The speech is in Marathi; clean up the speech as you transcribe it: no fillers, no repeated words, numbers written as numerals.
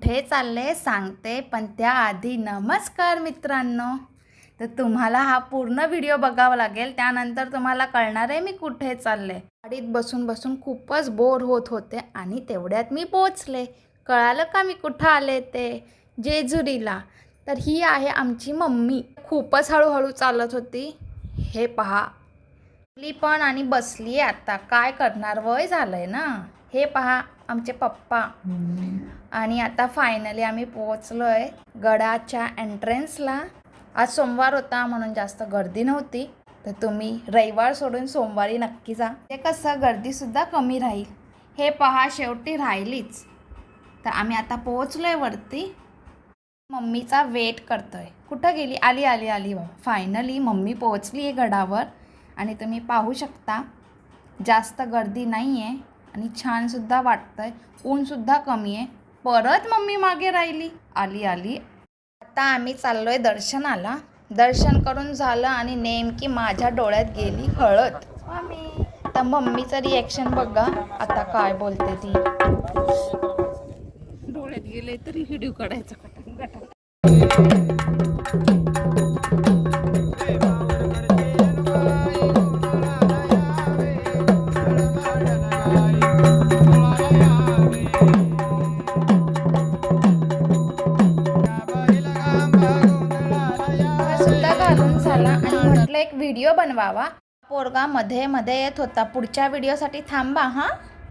कुठे चालले सांगते, पण त्याआधी नमस्कार मित्रांनो. तर तुम्हाला हा पूर्ण व्हिडिओ बघावा लागेल, त्यानंतर तुम्हाला कळणार आहे मी कुठे चालले. गाडीत बसून बसून खूपच बोर होत होते आणि तेवढ्यात मी पोहोचले. कळालं का मी कुठं आले ते? जेजुरीला. तर ही आहे आमची मम्मी. खूपच हळूहळू चालत होती. हे पहा, पण आणि बसली आता. काय करणार, वय झालंय ना. हे पहा आमचे पप्पा. आणि आता फायनली आम्ही पोहोचलोय गडाच्या एंट्रन्सला. आज सोमवार होता म्हणून जास्त गर्दी नव्हती, तर तुम्ही रविवार सोडून सोमवारी नक्की जा. ते कसं गर्दीसुद्धा कमी राहील. हे पहा, शेवटी राहिलीच. तर आम्ही आता पोहोचलोय वरती. मम्मीचा वेट करतोय. कुठं गेली? आली आली आली बाबा. फायनली मम्मी पोहोचली आहे गडावर आणि तुम्ही पाहू शकता जास्त गर्दी नाही आहे आणि छानसुद्धा वाटतंय. ऊनसुद्धा कमी आहे. परत मम्मी मागे राहिली. आली आली. आता आम्ही चाललोय दर्शनाला. दर्शन करून झालं आणि नेमकी माझ्या डोळ्यात गेली हळद. तर मम्मीचं रिॲक्शन बघा आता काय बोलते ती. डोळ्यात गेले तरी व्हिडिओ काढायचा. सुद्धा घालून झाला आणि म्हटलं एक व्हिडिओ बनवावा. पोरगा मध्ये मध्ये येत होता. पुढच्या व्हिडिओसाठी थांबा हां.